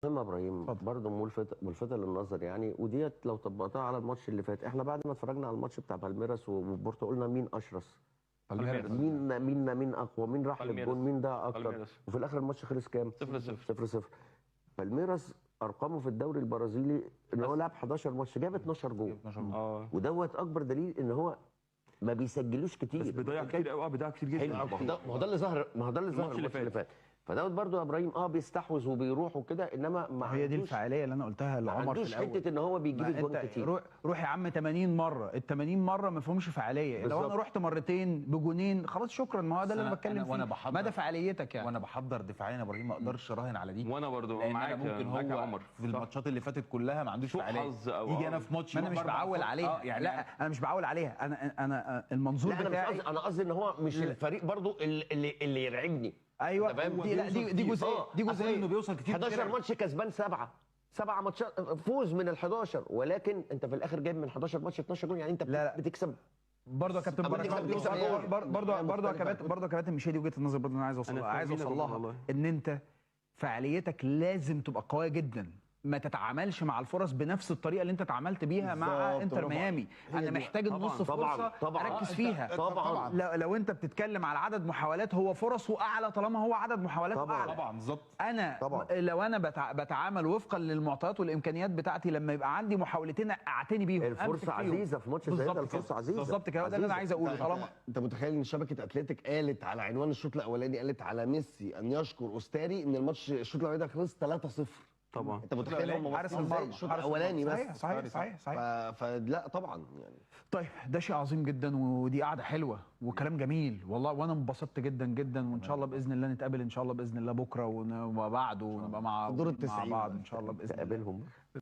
مهم يا ابراهيم برضه ملفتة للنظر يعني، وديت لو طبقتها على الماتش اللي فات، احنا بعد ما اتفرجنا على الماتش بتاع بالميراس وبورتو قلنا مين اشرس؟ بالميراس. مين اقوى؟ مين راح للجون؟ مين ده اكتر؟ بالميراس. وفي الاخر الماتش خلص كام؟ 0-0. 0-0. بالميراس ارقامه في الدوري البرازيلي ان هو لعب 11 ماتش جاب 12 جول، ودوت اكبر دليل ان هو ما بيسجلوش كتير، بس بيضيع كتير قوي، بيضيع كتير جدا. حلو. ما هو ده اللي ظهر، الماتش اللي فات. فدوت برضه يا ابراهيم بيستحوذ وبيروح وكده، انما ما هي دي الفعاليه اللي انا قلتها لعمر في الاول. حته ان هو بيجيب الجون كتير. روح يا عم 80 مره، ال 80 مره ما فيهمش فعاليه بالزبط. لو انا رحت مرتين بجونين خلاص شكرا، ما هو ده اللي انا بتكلم فيه. مدى فعاليتك يعني. وانا بحضر دفاعيا يا ابراهيم ما اقدرش اراهن على دي، وانا برضو معاك. ممكن هو في الماتشات اللي فاتت كلها ما عندوش فعاليه، يجي انا في ماتش انا مش بعول عليها يعني. لا انا مش بعول عليها، انا المنظور بتاعي انا قصدي ان هو مش الفريق برضو اللي يرعبني. ايوه دي جزئيه انه بيوصل كتير. 11 ماتش كسبان 7 ماتشات فوز من ال11، ولكن انت في الاخر جايب من 11 ماتش 12 جول، يعني انت بتكسب برضه يا كابتن برضه يا كابتن مش هي دي وجهه النظر برضه انا عايز اوصل لها ان انت فعاليتك لازم تبقى قويه جدا، ما تتعاملش مع الفرص بنفس الطريقه اللي انت اتعاملت بيها مع انتر ميامي. انا محتاج النص فرصه اركز فيها. طبعا لو انت بتتكلم على عدد محاولات، هو فرصه اعلى طالما هو عدد محاولاته اعلى. طبعا بالظبط. انا لو انا بتعامل وفقا للمعطيات والامكانيات بتاعتي، لما يبقى عندي محاولتين اعتني بيهم، الفرصه عزيزه في ماتش زي ده، الفرصه عزيزه بالظبط كده. ده اللي انا عايز اقوله. طالما انت متخيل ان شبكه اتلتيك قالت على عنوان الشوط الاولاني، قالت على ميسي ان يشكر استاري ان الماتش الشوط الاولاني ده خلص 3-0. طبعا انت متخيل هم حارس المرمى الشوط الاولاني بس. صحيح. فلا طبعا يعني. طيب ده شيء عظيم جدا، ودي قعده حلوه وكلام جميل والله، وانا انبسطت جدا جدا، وان شاء الله باذن الله نتقابل ان شاء الله باذن الله بكره وبعده ونبقى مع بعض ان شاء الله باذن الله.